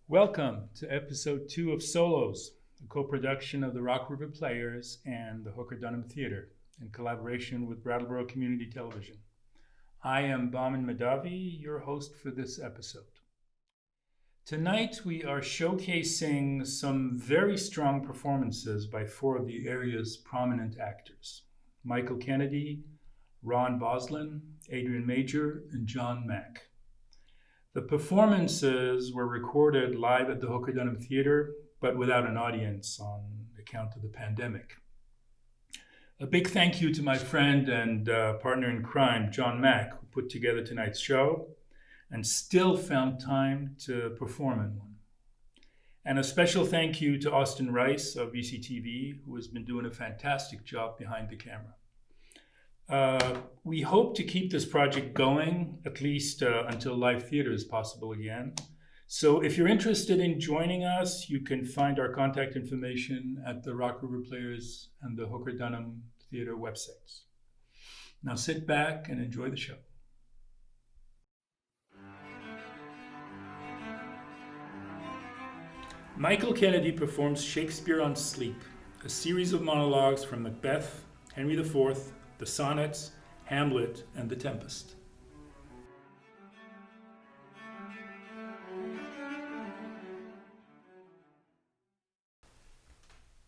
Welcome to episode 2 of Solos, a co-production of the Rock River Players and the Hooker-Dunham Theater in collaboration with Brattleboro Community Television. I am Baman Madavi, your host for this episode. Tonight we are showcasing some very strong performances by 4 of the area's prominent actors: Michael Kennedy, Ron Bos-Lun, Adrienne Major, and John Mack. The performances were recorded live at the Hooker-Dunham Theater, but without an audience on account of the pandemic. A big thank you to my friend and partner in crime, John Mack, who put together tonight's show and still found time to perform in one. And a special thank you to Austin Rice of BCTV, who has been doing a fantastic job behind the camera. We hope to keep this project going at least until live theater is possible again. So if you're interested in joining us, you can find our contact information at the Rock River Players and the Hooker-Dunham Theater websites. Now sit back and enjoy the show. Michael Kennedy performs Shakespeare on Sleep, a series of monologues from Macbeth, Henry IV, the Sonnets, Hamlet, and the Tempest.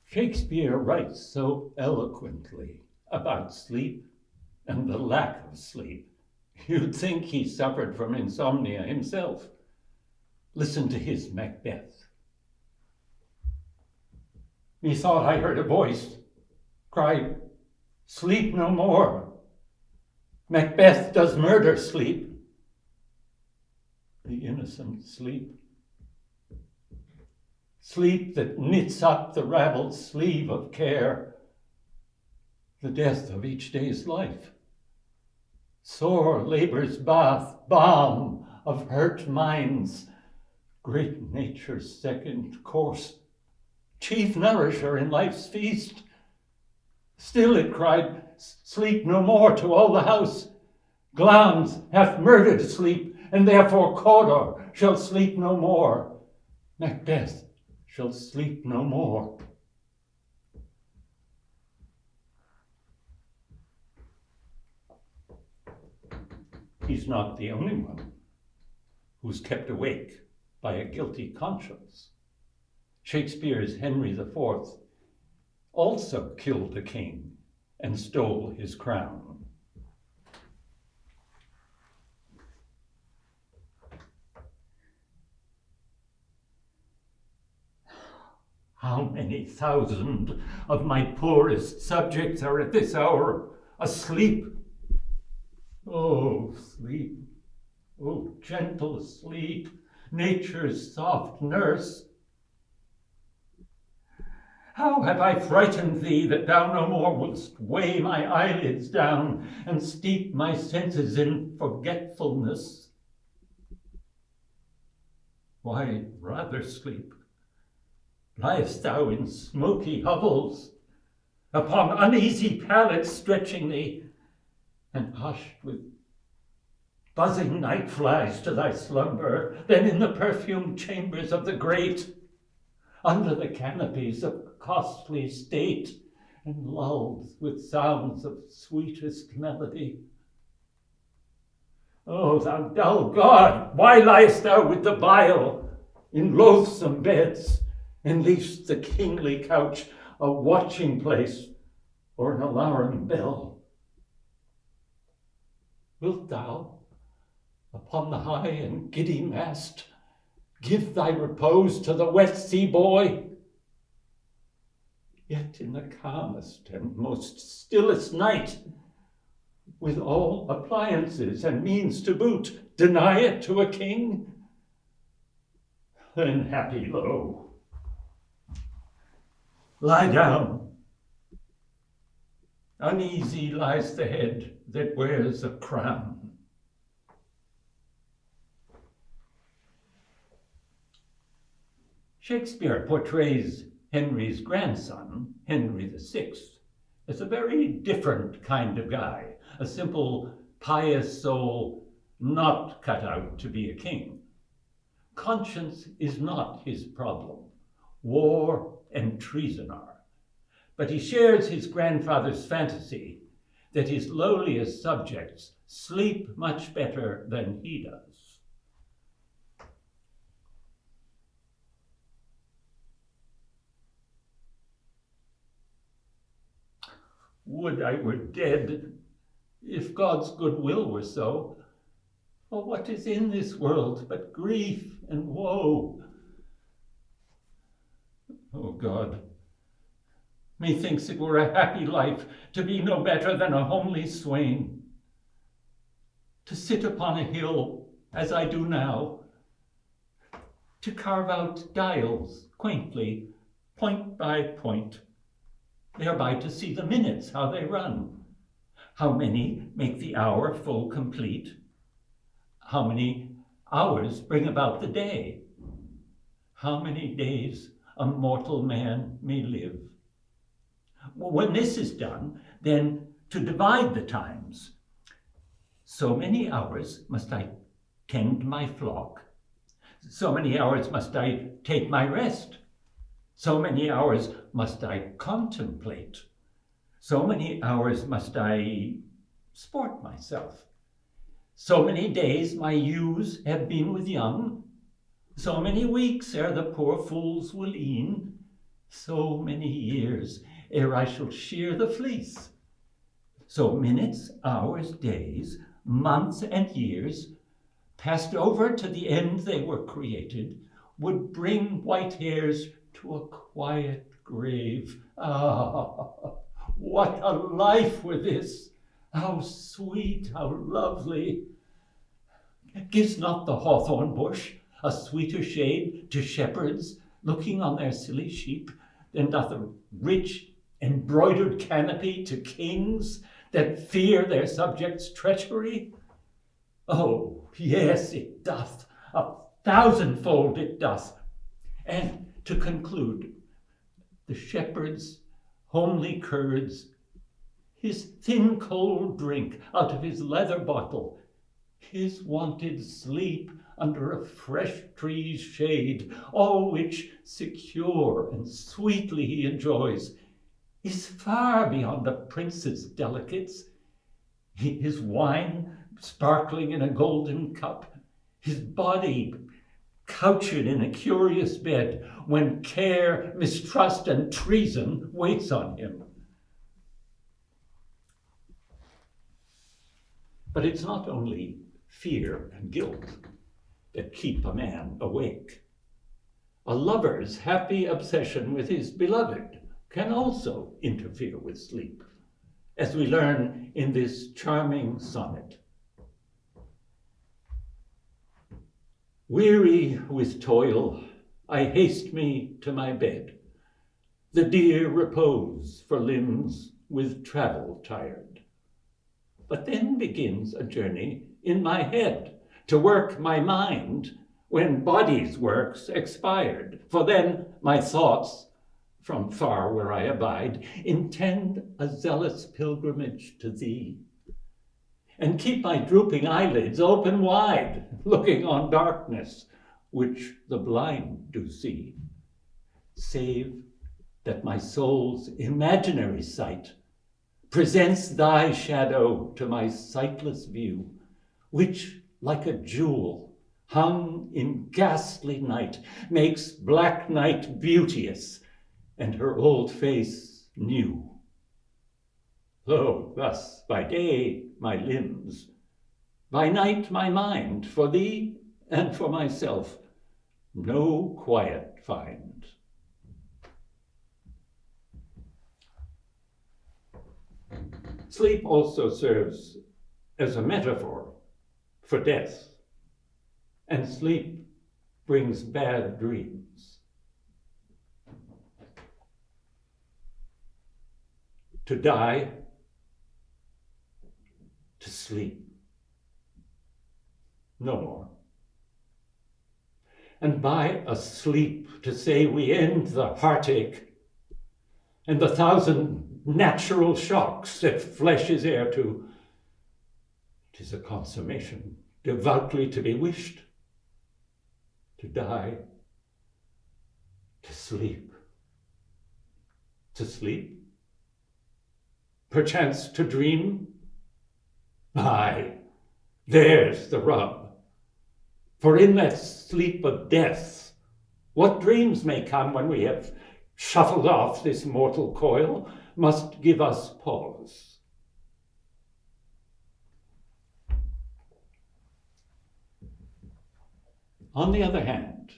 Shakespeare writes so eloquently about sleep and the lack of sleep. You'd think he suffered from insomnia himself. Listen to his Macbeth. Methought I heard a voice cry, "Sleep no more. Macbeth does murder sleep." The innocent sleep. Sleep that knits up the raveled sleeve of care. The death of each day's life. Sore labor's bath, balm of hurt minds. Great nature's second course. Chief nourisher in life's feast. Still it cried, "Sleep no more," to all the house. Glamis hath murdered sleep, and therefore Cawdor shall sleep no more. Macbeth shall sleep no more. He's not the only one who's kept awake by a guilty conscience. Shakespeare's Henry IV also killed a king and stole his crown. How many thousand of my poorest subjects are at this hour asleep? Oh, sleep, oh, gentle sleep, nature's soft nurse. How have I frightened thee that thou no more wouldst weigh my eyelids down and steep my senses in forgetfulness? Why, rather sleep, liest thou in smoky hovels, upon uneasy pallets stretching thee, and hushed with buzzing night flies to thy slumber, than in the perfumed chambers of the great, under the canopies of costly state, and lulled with sounds of sweetest melody. O thou dull God, why liest thou with the vile in loathsome beds, and leav'st the kingly couch a watching place or an alarum bell? Wilt thou, upon the high and giddy mast, give thy repose to the wet sea boy? Yet in the calmest and most stillest night, with all appliances and means to boot, deny it to a king? Then happy low. Lie down. Uneasy lies the head that wears a crown. Shakespeare portrays Henry's grandson, Henry VI, as a very different kind of guy, a simple, pious soul not cut out to be a king. Conscience is not his problem. War and treason are. But he shares his grandfather's fantasy that his lowliest subjects sleep much better than he does. Would I were dead, if God's good will were so. For what is in this world but grief and woe? O God, methinks it were a happy life to be no better than a homely swain, to sit upon a hill as I do now, to carve out dials quaintly, point by point, thereby to see the minutes how they run, how many make the hour full complete, how many hours bring about the day, how many days a mortal man may live. When this is done, then to divide the times. So many hours must I tend my flock, so many hours must I take my rest, so many hours must I contemplate, so many hours must I sport myself. So many days my ewes have been with young, so many weeks ere the poor fools will ean, so many years ere I shall shear the fleece. So minutes, hours, days, months, and years, passed over to the end they were created, would bring white hairs to a quiet grave. Ah, what a life were this! How sweet, how lovely! Gives not the hawthorn bush a sweeter shade to shepherds looking on their silly sheep than doth a rich embroidered canopy to kings that fear their subjects' treachery? Oh, yes, it doth, 1,000-fold it doth. And to conclude, the shepherd's homely curds, his thin cold drink out of his leather bottle, his wonted sleep under a fresh tree's shade, all which secure and sweetly he enjoys, is far beyond a prince's delicates. His wine sparkling in a golden cup, his body couched in a curious bed, when care, mistrust, and treason waits on him. But it's not only fear and guilt that keep a man awake. A lover's happy obsession with his beloved can also interfere with sleep, as we learn in this charming sonnet. Weary with toil, I haste me to my bed, the dear repose for limbs with travel tired. But then begins a journey in my head, to work my mind when body's work's expired. For then my thoughts, from far where I abide, intend a zealous pilgrimage to thee, and keep my drooping eyelids open wide, looking on darkness, which the blind do see, save that my soul's imaginary sight presents thy shadow to my sightless view, which, like a jewel hung in ghastly night, makes black night beauteous, and her old face new. Lo, thus by day my limbs, by night my mind, for thee and for myself, no quiet find. Sleep also serves as a metaphor for death, and sleep brings bad dreams. To die, to sleep, no more. And by a sleep to say we end the heartache and the 1,000 natural shocks that flesh is heir to, 'tis a consummation devoutly to be wished. to die, to sleep. To sleep? Perchance to dream? Aye, there's the rub. For in that sleep of death, what dreams may come when we have shuffled off this mortal coil must give us pause. On the other hand,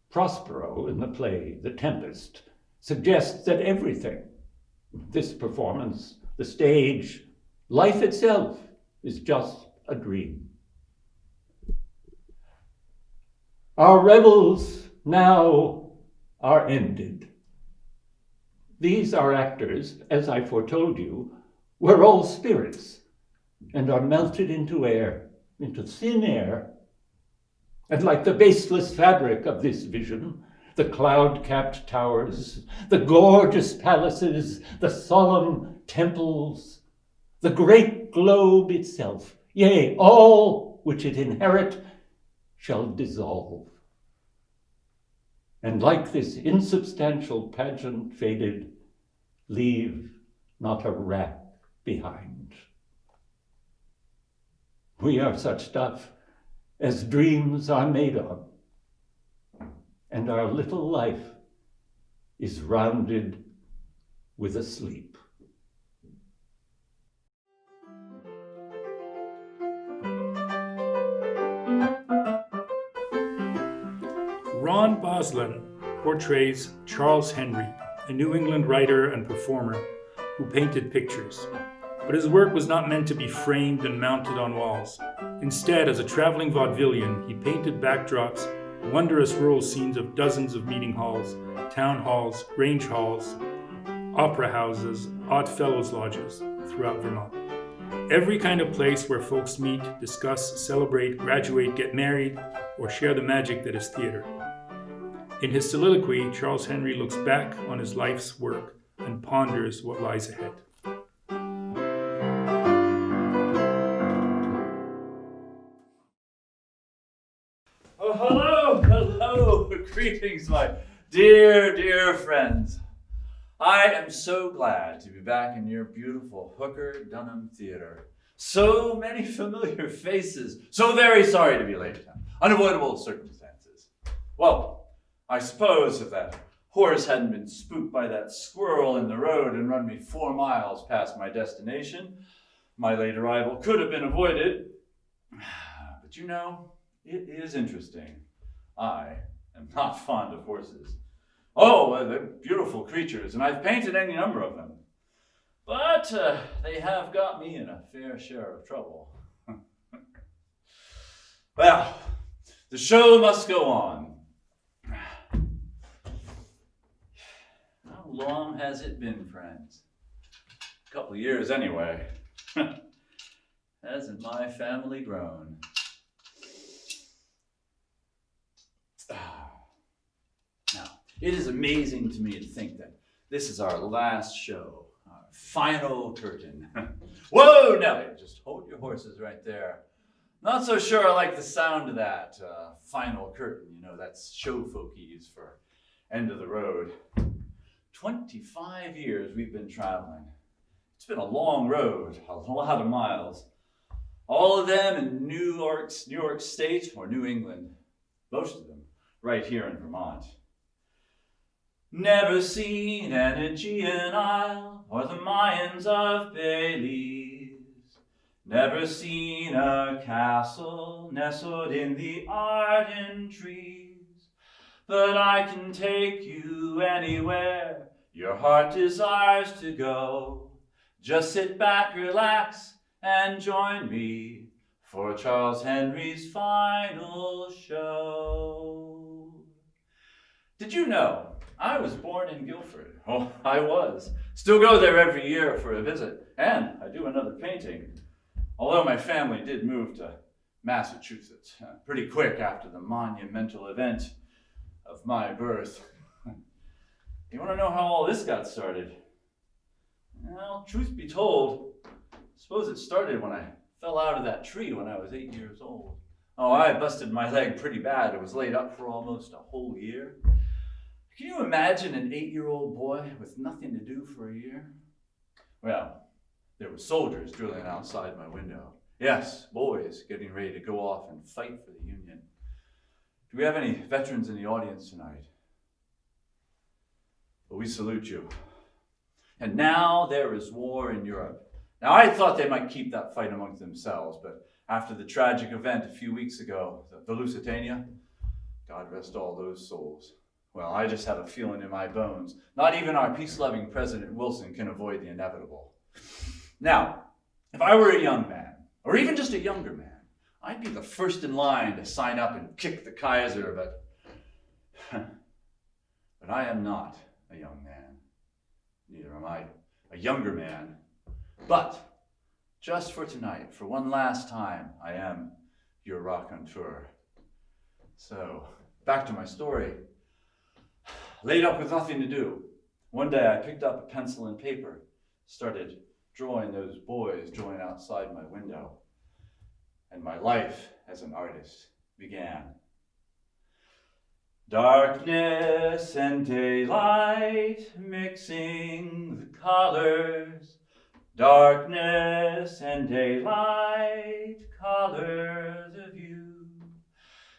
Prospero in the play The Tempest suggests that everything, this performance, the stage, life itself, is just a dream. Our revels now are ended. These are actors, as I foretold you, were all spirits and are melted into air, into thin air. And like the baseless fabric of this vision, the cloud-capped towers, the gorgeous palaces, the solemn temples, the great globe itself, yea, all which it inherit, shall dissolve. And like this insubstantial pageant faded, leave not a wrack behind. We are such stuff as dreams are made of, and our little life is rounded with a sleep. Ron Bos-Lun portrays Charles Henry, a New England writer and performer who painted pictures. But his work was not meant to be framed and mounted on walls. Instead, as a traveling vaudevillian, he painted backdrops, wondrous rural scenes of dozens of meeting halls, town halls, range halls, opera houses, odd fellows' lodges throughout Vermont. Every kind of place where folks meet, discuss, celebrate, graduate, get married, or share the magic that is theater. In his soliloquy, Charles Henry looks back on his life's work and ponders what lies ahead. Oh, hello, greetings, my dear friends. I am so glad to be back in your beautiful Hooker-Dunham Theater. So many familiar faces. So very sorry to be late. Unavoidable circumstances. Well, I suppose if that horse hadn't been spooked by that squirrel in the road and run me 4 miles past my destination, my late arrival could have been avoided. But you know, it is interesting. I am not fond of horses. Oh, they're beautiful creatures, and I've painted any number of them. But they have got me in a fair share of trouble. Well, the show must go on. How long has it been, friends? A couple of years anyway. Hasn't my family grown? Now, it is amazing to me to think that this is our last show, our final curtain. Whoa, Nelly, just hold your horses right there. Not so sure I like the sound of that final curtain. You know, that's show folkies for end of the road. 25 years we've been traveling. It's been a long road, a lot of miles. All of them in New York State or New England. Most of them right here in Vermont. Never seen an Aegean Isle or the Mayans of Belize. Never seen a castle nestled in the Arden trees. But I can take you anywhere your heart desires to go. Just sit back, relax, and join me for Charles Henry's final show. Did you know I was born in Guilford? Oh, I was. Still go there every year for a visit, and I do another painting. Although my family did move to Massachusetts pretty quick after the monumental event of my birth. You want to know how all this got started? Well, truth be told, I suppose it started when I fell out of that tree when I was 8 years old. Oh, I busted my leg pretty bad. It was laid up for almost a whole year. Can you imagine an 8-year-old boy with nothing to do for a year? Well, there were soldiers drilling outside my window. Yes, boys getting ready to go off and fight for the Union. Do we have any veterans in the audience tonight? Well, we salute you. And now there is war in Europe. Now, I thought they might keep that fight amongst themselves, but after the tragic event a few weeks ago, the Lusitania, God rest all those souls. Well, I just have a feeling in my bones. Not even our peace-loving President Wilson can avoid the inevitable. Now, if I were a young man, or even just a younger man, I'd be the first in line to sign up and kick the Kaiser, but I am not a young man. Neither am I a younger man. But just for tonight, for one last time, I am your raconteur. So, back to my story. Laid up with nothing to do. One day I picked up a pencil and paper, started drawing those boys drawing outside my window, and my life as an artist began. Darkness and daylight mixing the colors. Darkness and daylight, colors of you.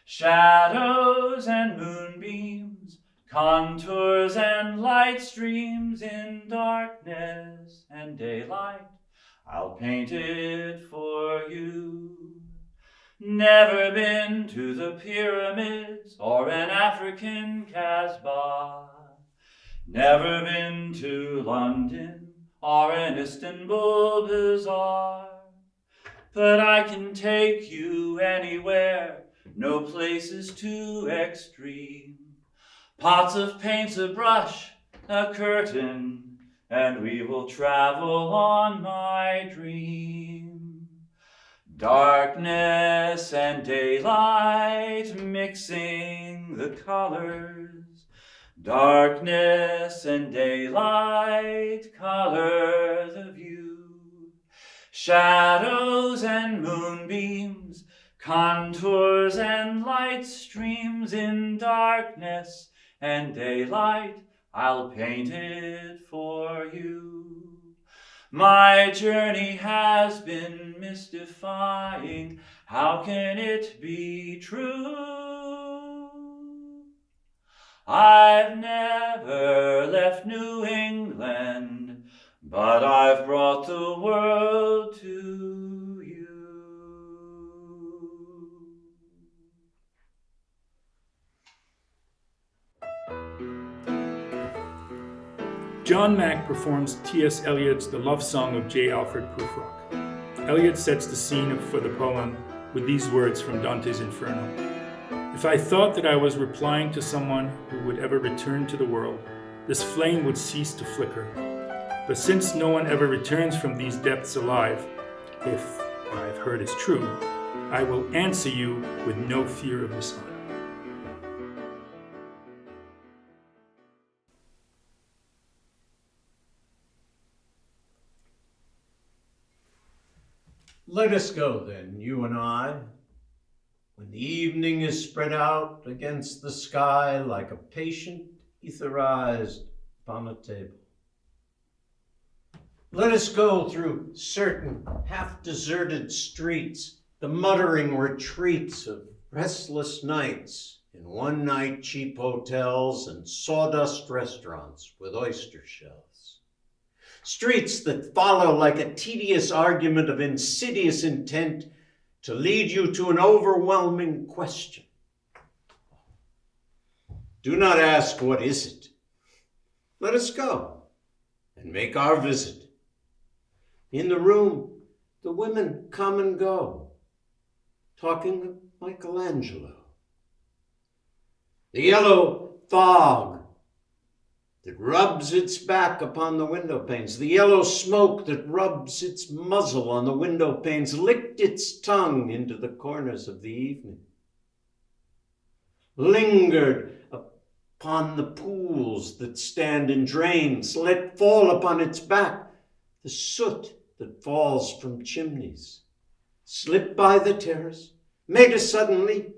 Shadows and moonbeams, contours and light streams in darkness and daylight. I'll paint it for you. Never been to the pyramids or an African Casbah. Never been to London or an Istanbul bazaar. But I can take you anywhere, no place is too extreme. Pots of paints, a brush, a curtain, and we will travel on my dream. Darkness and daylight mixing the colors. Darkness and daylight, colors of you. Shadows and moonbeams, contours and light streams in darkness and daylight, I'll paint it for you. My journey has been mystifying, how can it be true? I've never left New England, but I've brought the world to you. John Mack performs T.S. Eliot's The Love Song of J. Alfred Prufrock. Eliot sets the scene for the poem with these words from Dante's Inferno. If I thought that I was replying to someone who would ever return to the world, this flame would cease to flicker. But since no one ever returns from these depths alive, if what I've heard is true, I will answer you with no fear of dishonor. Let us go then, you and I, when the evening is spread out against the sky like a patient etherized upon a table. Let us go through certain half-deserted streets, the muttering retreats of restless nights in one-night cheap hotels and sawdust restaurants with oyster shells. Streets that follow like a tedious argument of insidious intent to lead you to an overwhelming question. Do not ask, what is it? Let us go and make our visit. In the room, the women come and go, talking of Michelangelo. The yellow fog that rubs its back upon the window panes, the yellow smoke that rubs its muzzle on the window panes, licked its tongue into the corners of the evening, lingered upon the pools that stand in drains, let fall upon its back the soot that falls from chimneys, slipped by the terrace, made a sudden leap,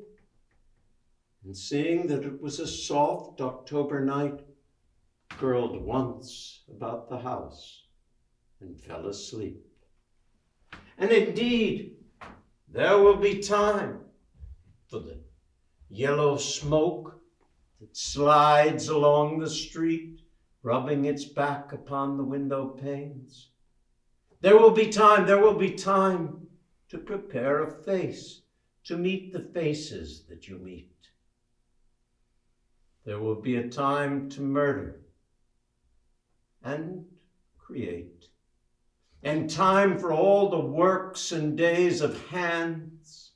and seeing that it was a soft October night, curled once about the house and fell asleep. And indeed, there will be time for the yellow smoke that slides along the street, rubbing its back upon the window panes. There will be time to prepare a face to meet the faces that you meet. There will be a time to murder and create, and time for all the works and days of hands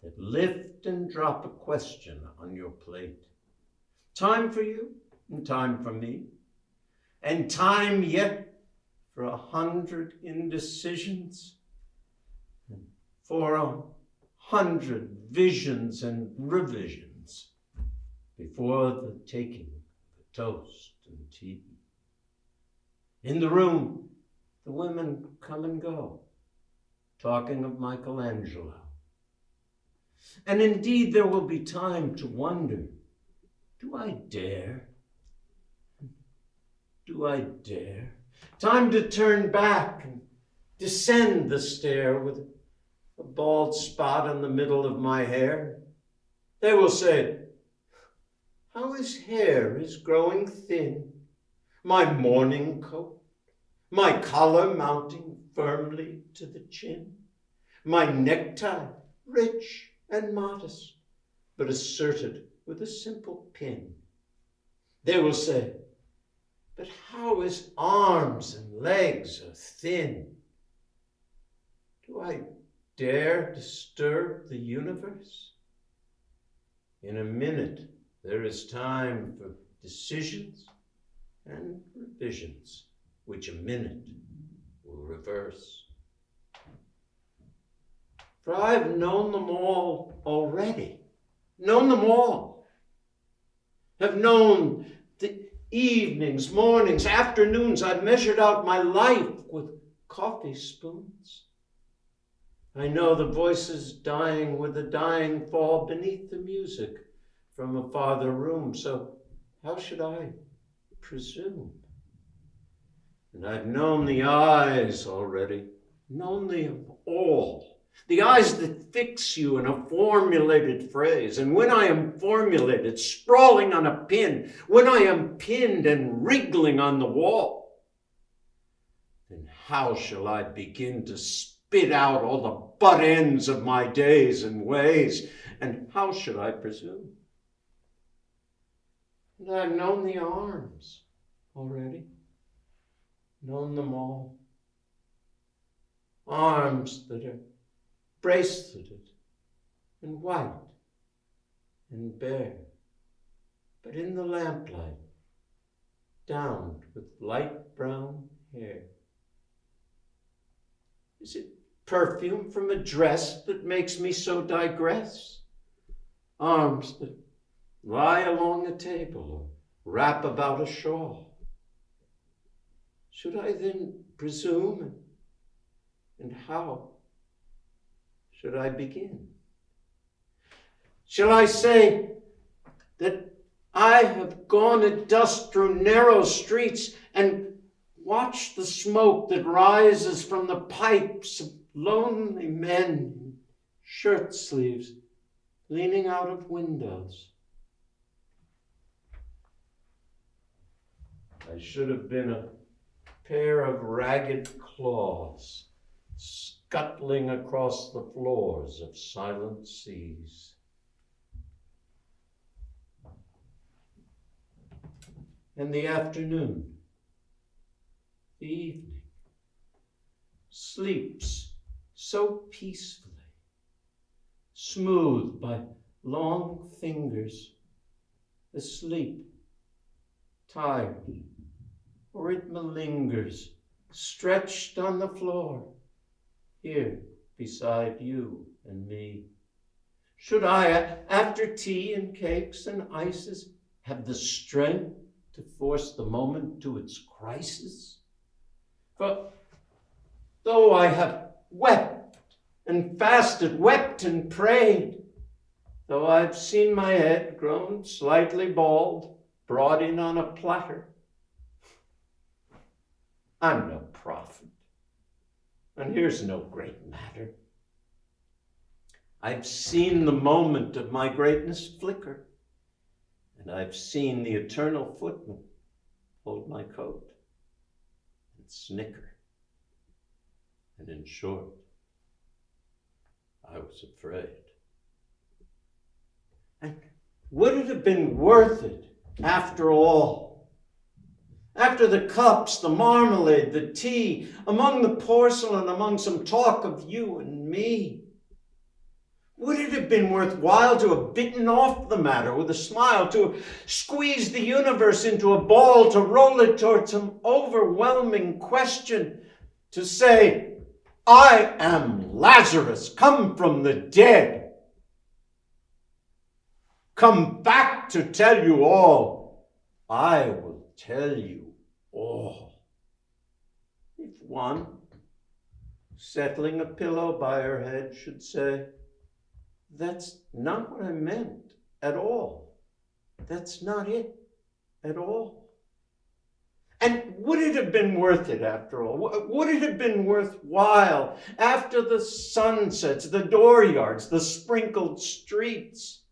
that lift and drop a question on your plate. Time for you and time for me, and time yet for 100 indecisions, and for 100 visions and revisions before the taking of a toast and tea. In the room, the women come and go, talking of Michelangelo. And indeed, there will be time to wonder, do I dare? Do I dare? Time to turn back and descend the stair with a bald spot in the middle of my hair. They will say, how his hair is growing thin, my morning coat, my collar mounting firmly to the chin, my necktie rich and modest, but asserted with a simple pin. They will say, but how his arms and legs are thin. Do I dare disturb the universe? In a minute, there is time for decisions and revisions, which a minute will reverse. For I've known them all already, known them all. Have known the evenings, mornings, afternoons. I've measured out my life with coffee spoons. I know the voices dying with the dying fall beneath the music from a farther room, so how should I presume? And I've known the eyes already, known them all. The eyes that fix you in a formulated phrase. And when I am formulated, sprawling on a pin, when I am pinned and wriggling on the wall, then how shall I begin to spit out all the butt ends of my days and ways? And how should I presume? And I've known the arms already, known them all. Arms that are braceleted and white and bare, but in the lamplight, downed with light brown hair. Is it perfume from a dress that makes me so digress? Arms that lie along a table or wrap about a shawl. Should I then presume, and how should I begin? Shall I say that I have gone at dusk through narrow streets and watched the smoke that rises from the pipes of lonely men in shirt sleeves leaning out of windows? I should have been a pair of ragged claws scuttling across the floors of silent seas. And the afternoon, the evening, sleeps so peacefully, smoothed by long fingers, asleep, tired, or it malingers, stretched on the floor, here beside you and me. Should I, after tea and cakes and ices, have the strength to force the moment to its crisis? For though I have wept and fasted, wept and prayed, though I've seen my head grown slightly bald, brought in on a platter. I'm no prophet, and here's no great matter. I've seen the moment of my greatness flicker, and I've seen the eternal footman hold my coat and snicker. And in short, I was afraid. And would it have been worth it after all? After the cups, the marmalade, the tea, among the porcelain, among some talk of you and me? Would it have been worthwhile to have bitten off the matter with a smile, to have squeezed the universe into a ball, to roll it toward some overwhelming question, to say, I am Lazarus, come from the dead, come back to tell you all. I will tell you all. If one, settling a pillow by her head, should say, that's not what I meant at all. That's not it at all. And would it have been worth it after all? Would it have been worthwhile after the sunsets, the dooryards, the sprinkled streets?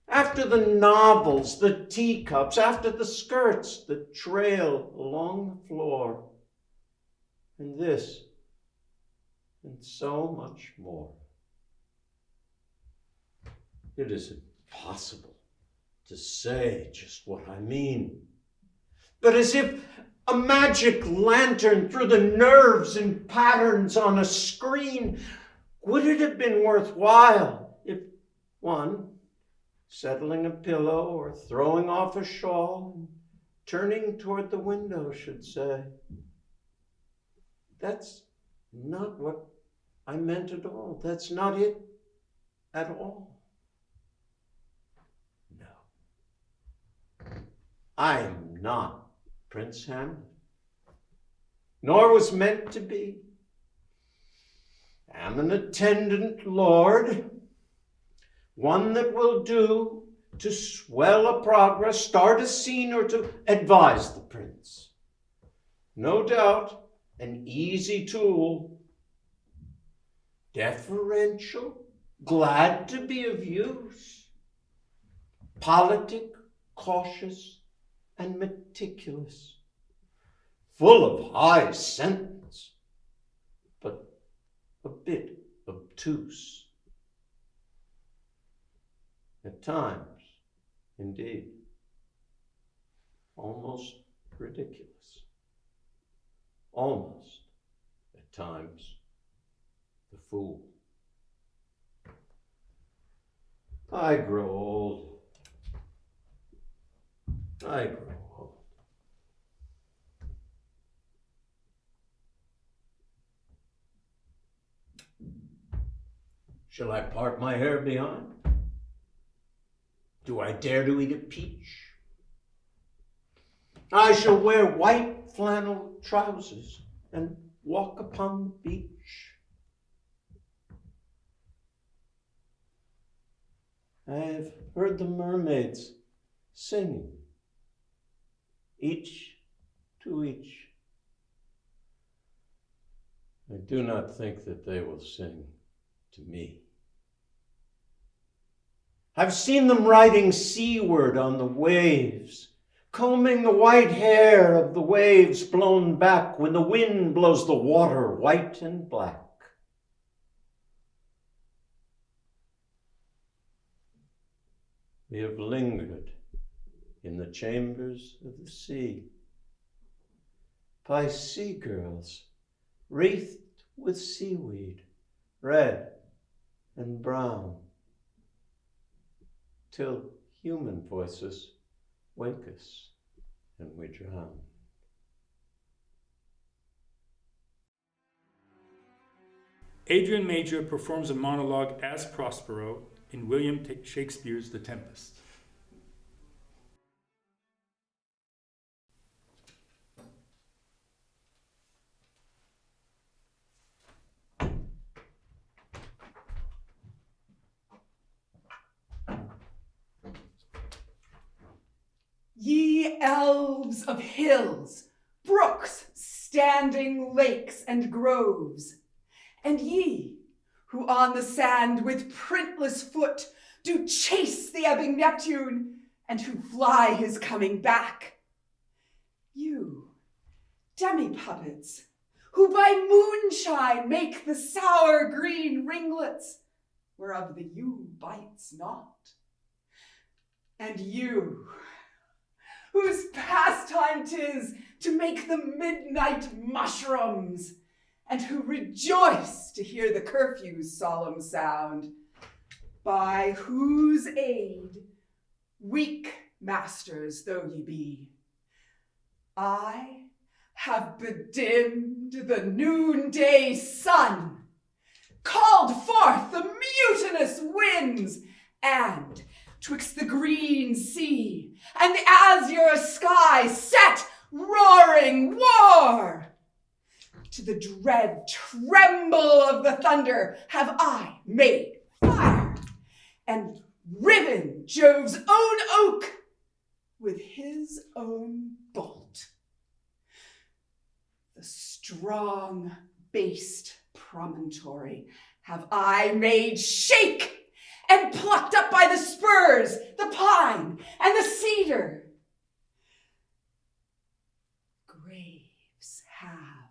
After the novels, the teacups, after the skirts that trail along the floor, and this, and so much more. It is impossible to say just what I mean. But as if a magic lantern through the nerves and patterns on a screen, would it have been worthwhile if one, settling a pillow or throwing off a shawl and turning toward the window, should say, that's not what I meant at all. That's not it at all. No. I am not Prince Hamlet, nor was meant to be. Am an attendant lord, one that will do to swell a progress, start a scene, or to advise the prince. No doubt, an easy tool, deferential, glad to be of use, politic, cautious, and meticulous, full of high sentence, but a bit obtuse. At times, indeed, almost ridiculous. Almost, at times, the fool. I grow old. I grow old. Shall I part my hair behind? Do I dare to eat a peach? I shall wear white flannel trousers and walk upon the beach. I have heard the mermaids singing, each to each. I do not think that they will sing to me. I've seen them riding seaward on the waves, combing the white hair of the waves blown back when the wind blows the water white and black. We have lingered in the chambers of the sea, by sea girls wreathed with seaweed, red and brown, till human voices wake us and we drown. Adrienne Major performs a monologue as Prospero in William Shakespeare's The Tempest. elves of hills, brooks, standing lakes and groves, and ye, who on the sand with printless foot do chase the ebbing Neptune, and who fly his coming back. You, demi-puppets, who by moonshine make the sour green ringlets, whereof the yew bites not. And you, whose pastime 'tis to make the midnight mushrooms, and who rejoice to hear the curfew's solemn sound, by whose aid, weak masters though ye be, I have bedimmed the noonday sun, called forth the mutinous winds, and twixt the green sea and the azure sky set roaring war. To the dread tremble of the thunder have I made fire, and riven Jove's own oak with his own bolt. The strong based promontory have I made shake, and plucked up by the spurs the pine and the cedar. Graves have,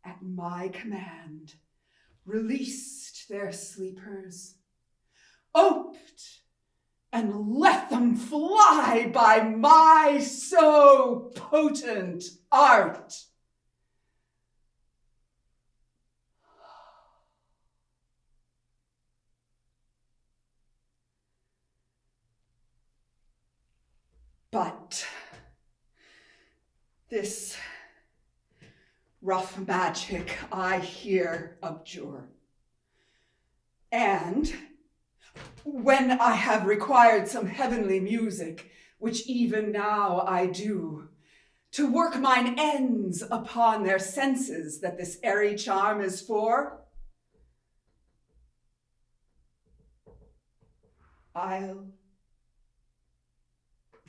at my command, released their sleepers, oped, and let them fly by my so potent art. But this rough magic I here abjure. And when I have required some heavenly music, which even now I do, to work mine ends upon their senses that this airy charm is for, I'll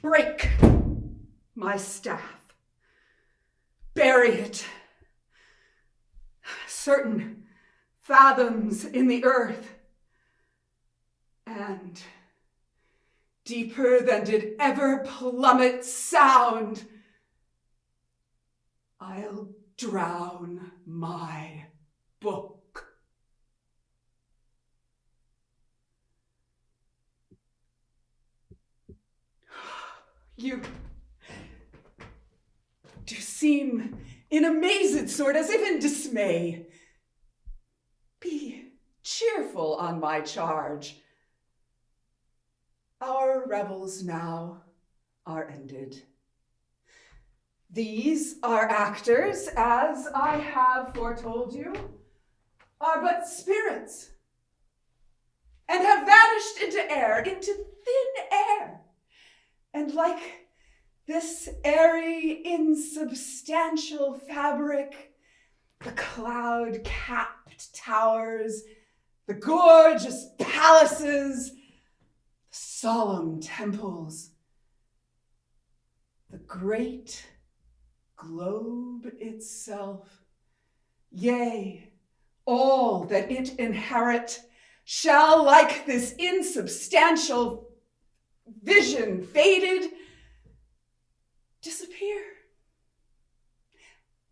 break my staff, bury it certain fathoms in the earth, and deeper than did ever plummet sound, I'll drown my book. You do seem in amazed sort, as if in dismay. Be cheerful on my charge. Our revels now are ended. These are actors, as I have foretold you, are but spirits, and have vanished into air, into thin air. And like this airy, insubstantial fabric, the cloud-capped towers, the gorgeous palaces, the solemn temples, the great globe itself, yea, all that it inherit, shall, like this insubstantial vision faded, disappear,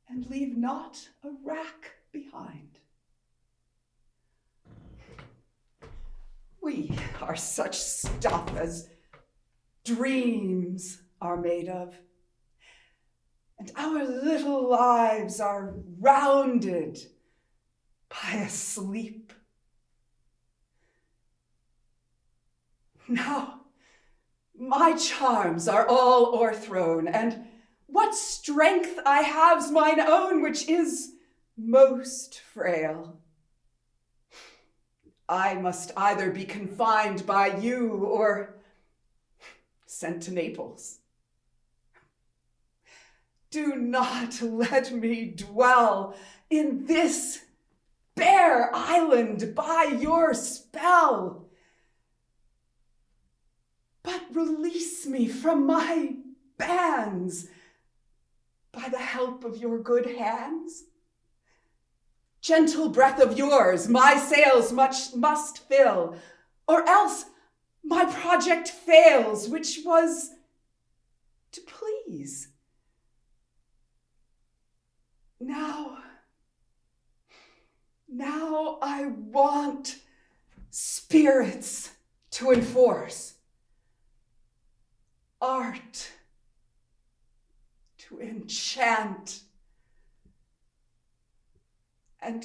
and leave not a rack behind. We are such stuff as dreams are made of, and our little lives are rounded by a sleep. Now, my charms are all o'erthrown, and what strength I have's mine own, which is most frail. I must either be confined by you or sent to Naples. Do not let me dwell in this bare island by your spell, but release me from my bands by the help of your good hands? Gentle breath of yours, my sails much must fill, or else my project fails, which was to please. Now I want spirits to enforce, art to enchant. And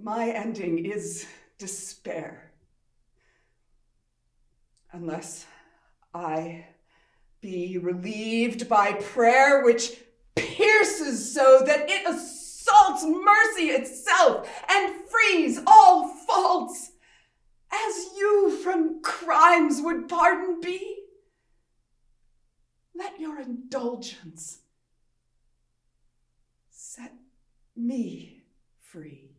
my ending is despair, unless I be relieved by prayer, which pierces so that it assaults mercy itself and frees all faults, as you from crimes would pardon be. Let your indulgence set me free.